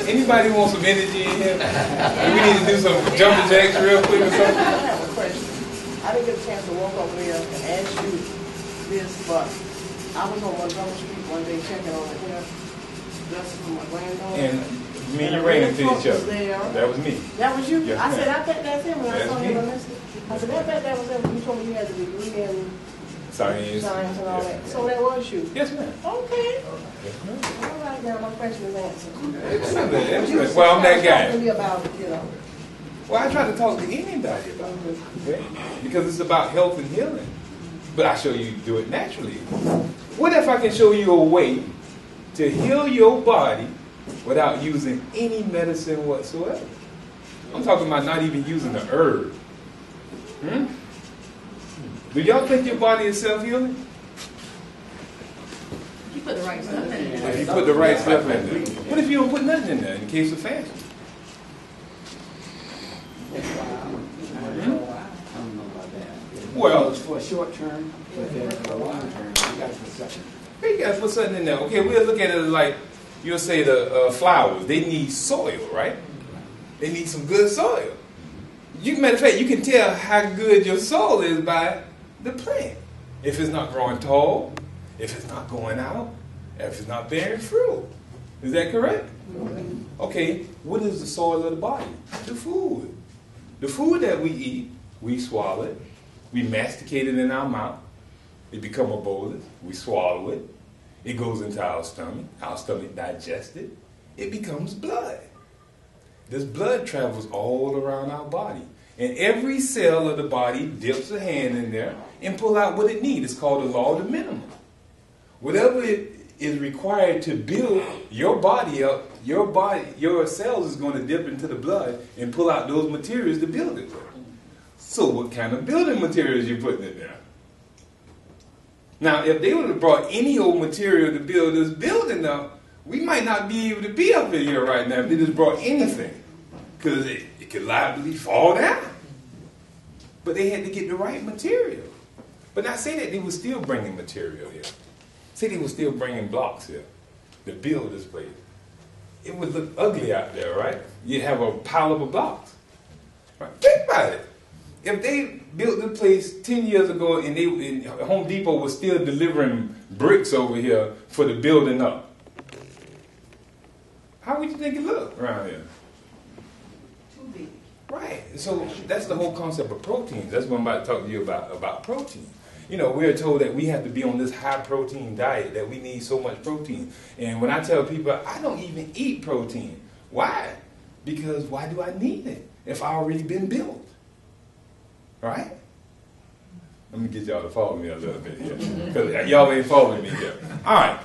Anybody want some energy in here? We need to do some jumping jacks real quick or something. I have a question. I didn't get a chance to walk over there and ask you this, but I was on Montgomery Street one day checking on the hair dresser for my granddaughter. And me and you ran into each other. That was me. That was you? Yes, I said, I bet that's him when I saw him on me. this. I said, I bet that was him. You told me you had a degree in Science. science and all Yes, that. ma'am. So that was you? Yes, ma'am. Okay. Yes, ma'am. All right, now my question is answered. You was Well, I'm that talking guy. to me about it, you know. Well, I try to talk to anybody about it, okay? Because it's about health and healing. But I show you do it naturally. What if I can show you a way to heal your body without using any medicine whatsoever? I'm talking about not even using the herb. Do y'all think your body is self-healing? You put the right stuff in there. If you put the right stuff in there. What if you don't put nothing in there in case of fasting? I don't know about that. Well, It's for a short term, but then for a long term, you got to put something. you got to put something in there. Okay, we'll look at it like, you'll say the flowers, they need soil, right? They need some good soil. Matter of fact, you can tell how good your soil is by the plant. If it's not growing tall, if it's not going out, if it's not bearing fruit. Is that correct? Okay, what is the soil of the body? The food. The food that we eat, we swallow it, we masticate it in our mouth, it becomes a bolus, we swallow it, it goes into our stomach digests it, it becomes blood. This blood travels all around our body. And every cell of the body dips a hand in there and pull out what it needs. It's called the law of the minimum. Whatever it is required to build your body up, your cells is going to dip into the blood and pull out those materials to build it with. So what kind of building materials you putting in there? Now, if they would have brought any old material to build this building up, we might not be able to be up in here right now if they just brought anything. Because it could liably fall down. But they had to get the right material. But not say that they were still bringing material here. Say they were still bringing blocks here to build this place. It would look ugly out there, right? You'd have a pile of blocks. Right? Think about it. If they built the place 10 years ago and Home Depot was still delivering bricks over here for the building up, how would you think it looked around here? Too big. Right. So that's the whole concept of proteins. That's what I'm about to talk to you about protein. You know, we're told that we have to be on this high protein diet, that we need so much protein. And when I tell people, I don't even eat protein. Why? Because why do I need it if I already been built? Right? Let me get y'all to follow me a little bit here. Because y'all ain't following me here. All right.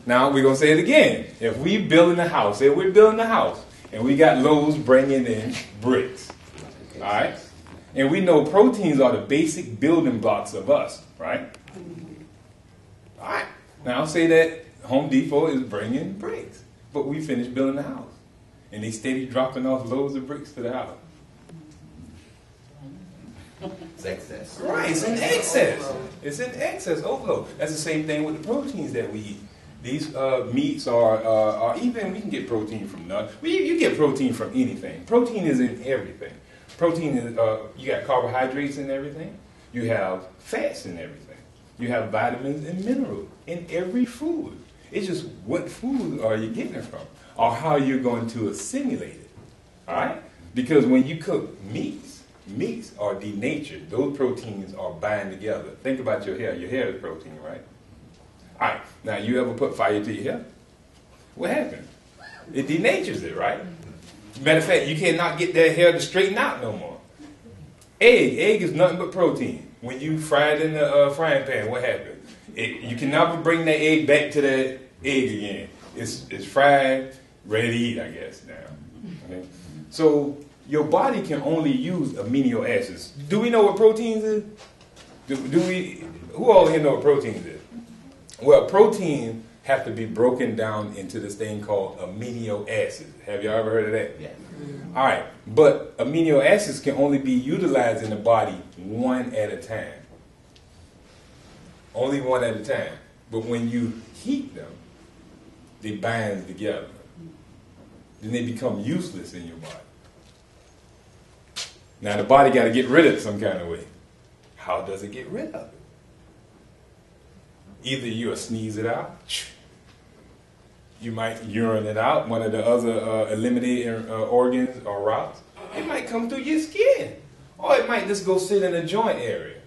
Now we're going to say it again. If we building a house, say we're building a house, and we got Lowe's bringing in bricks. All right? And we know proteins are the basic building blocks of us, right? All right. Now say that Home Depot is bringing bricks, but we finished building the house. And they steady dropping off loads of bricks to the house. It's excess. Right, it's in excess. It's in excess, overload. That's the same thing with the proteins that we eat. These meats are even, we can get protein from nuts. You get protein from anything. Protein is in everything. Protein is, you got carbohydrates in everything. You have fats in everything. You have vitamins and minerals in every food. It's just what food are you getting it from, or how you're going to assimilate it. All right? Because when you cook meats are denatured. Those proteins are bind together. Think about your hair. Your hair is protein, right? All right. Now, you ever put fire to your hair? What happened? It denatures it, right? Matter of fact, you cannot get that hair to straighten out no more. Egg is nothing but protein. When you fry it in the frying pan, what happened? You can never bring that egg back to that egg again. It's fried, ready to eat, I guess, now. Okay? So your body can only use amino acids. Do we know what proteins is? Who all here know what proteins is? Well, protein have to be broken down into this thing called amino acids. Have y'all ever heard of that? Yeah. All right, but amino acids can only be utilized in the body one at a time. Only one at a time. But when you heat them, they bind together. then they become useless in your body. Now the body got to get rid of it some kind of way. How does it get rid of it? Either you sneeze it out, you might urine it out, one of the other eliminating organs or routes. It might come through your skin, or it might just go sit in a joint area.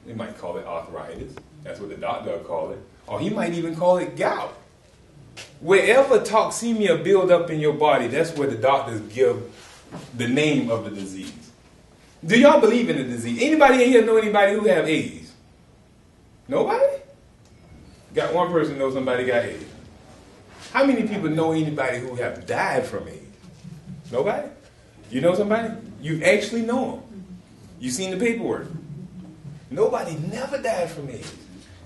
They might call it arthritis. That's what the doctor will call it. Or he might even call it gout. Wherever toxemia build up in your body, that's where the doctors give the name of the disease. Do y'all believe in the disease? Anybody in here know anybody who have AIDS? Nobody? Got one person know somebody got AIDS. How many people know anybody who have died from AIDS? Nobody? You know somebody? You actually know them. You seen the paperwork. Nobody never died from AIDS.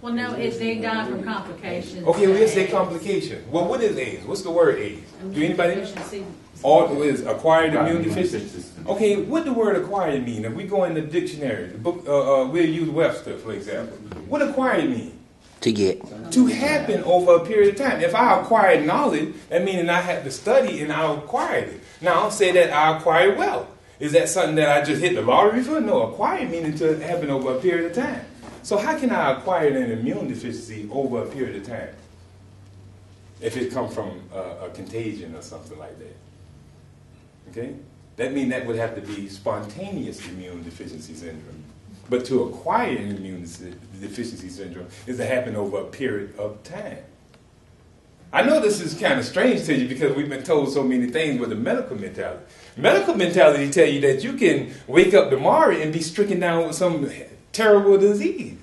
Well, no, they die from complications. Okay, we'll say complication. Well, what is AIDS? What's the word AIDS? Do anybody know? All is acquired immune deficiency. Okay, what the word acquired mean? If we go in the dictionary, the book, we'll use Webster, for example. What acquired mean? To get. To happen over a period of time. If I acquired knowledge, that means I had to study and I acquired it. Now, I'll say that I acquired wealth. Is that something that I just hit the lottery for? No, acquired meaning to happen over a period of time. So how can I acquire an immune deficiency over a period of time? If it comes from a contagion or something like that. Okay? That means that would have to be spontaneous immune deficiency syndrome. But to acquire an immune deficiency syndrome is to happen over a period of time. I know this is kind of strange to you because we've been told so many things with the medical mentality. Medical mentality tell you that you can wake up tomorrow and be stricken down with some terrible disease.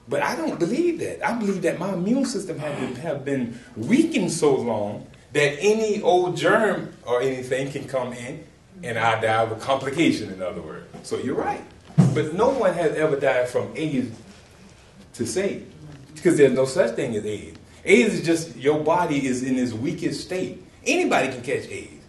But I don't believe that. I believe that my immune system have been weakened so long that any old germ or anything can come in and I die of a complication, in other words. So you're right. But no one has ever died from AIDS to say, because there's no such thing as AIDS. AIDS is just your body is in its weakest state. Anybody can catch AIDS.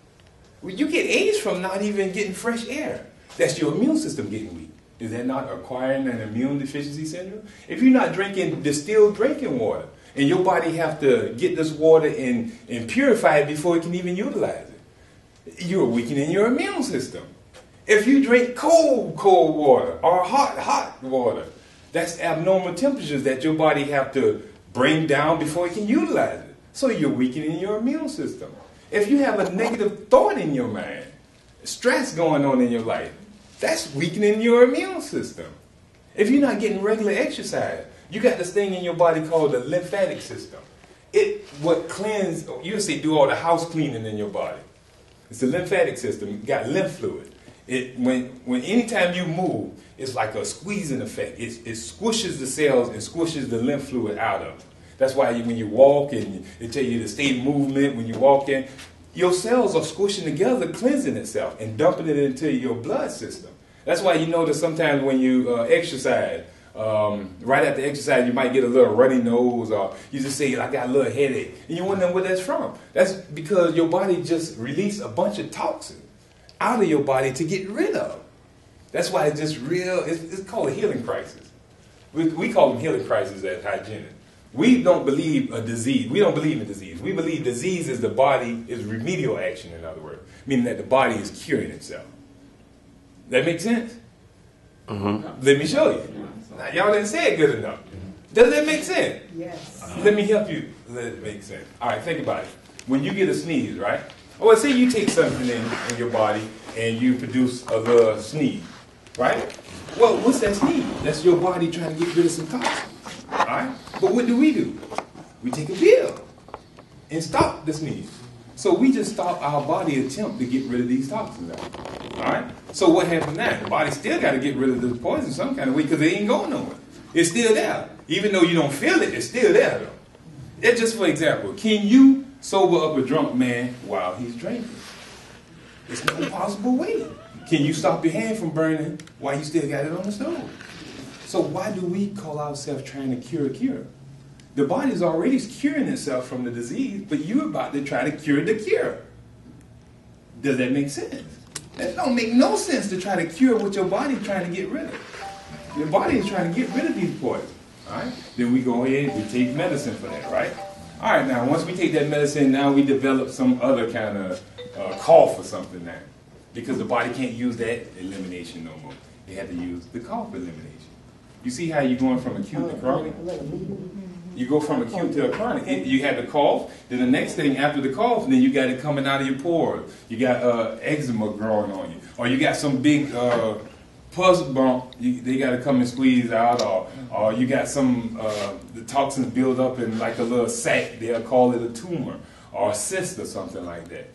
You get AIDS from not even getting fresh air. That's your immune system getting weak. Is that not acquiring an immune deficiency syndrome? If you're not drinking distilled drinking water, and your body have to get this water and purify it before it can even utilize it, you're weakening your immune system. If you drink cold water or hot water, that's abnormal temperatures that your body have to bring down before it can utilize it. So you're weakening your immune system. If you have a negative thought in your mind, stress going on in your life, that's weakening your immune system. If you're not getting regular exercise, you got this thing in your body called the lymphatic system. It what cleanse, you say do all the house cleaning in your body. It's the lymphatic system. You got lymph fluid. When anytime you move, it's like a squeezing effect. It squishes the cells and squishes the lymph fluid out of them. That's why when you walk and they tell you to stay in movement when you walk in, your cells are squishing together, cleansing itself and dumping it into your blood system. That's why you notice sometimes when you exercise, right after exercise, you might get a little runny nose, or you just say, I got a little headache. And you wonder where that's from. That's because your body just released a bunch of toxins out of your body to get rid of. That's why it's just real, it's called a healing crisis. We call them healing crises at Hygiene. We don't believe a disease. We don't believe in disease. We believe disease is the body, is remedial action, in other words, meaning that the body is curing itself. That makes sense? Mm-hmm. Let me show you. Now, y'all didn't say it good enough. Does that make sense? Yes. Let me help you let it make sense. All right, think about it. When you get a sneeze, right? Well, say you take something in your body and you produce a little sneeze, right? Well, what's that sneeze? That's your body trying to get rid of some toxins. All right? But what do? We take a pill and stop the sneeze. So we just stop our body attempt to get rid of these toxins out. All right? So what happens now? The body still got to get rid of the poison some kind of way because it ain't going nowhere. It's still there. Even though you don't feel it, it's still there though. It's just for example, can you sober up a drunk man while he's drinking? There's no possible way. Can you stop your hand from burning while you still got it on the stove? So why do we call ourselves trying to cure? The body's already curing itself from the disease, but you're about to try to cure the cure. Does that make sense? That don't make no sense to try to cure what your body's trying to get rid of. Your body is trying to get rid of these poisons. All right? Then we go ahead and we take medicine for that, right? All right, now once we take that medicine, now we develop some other kind of cough or something now, because the body can't use that elimination no more. They have to use the cough elimination. You see how you're going from acute to chronic? You go from acute to a chronic. You have the cough, then the next thing after the cough, then you got it coming out of your pores. You got eczema growing on you, or you got some big pus bump. They got to come and squeeze out, or you got some the toxins build up in like a little sac. They'll call it a tumor or a cyst or something like that.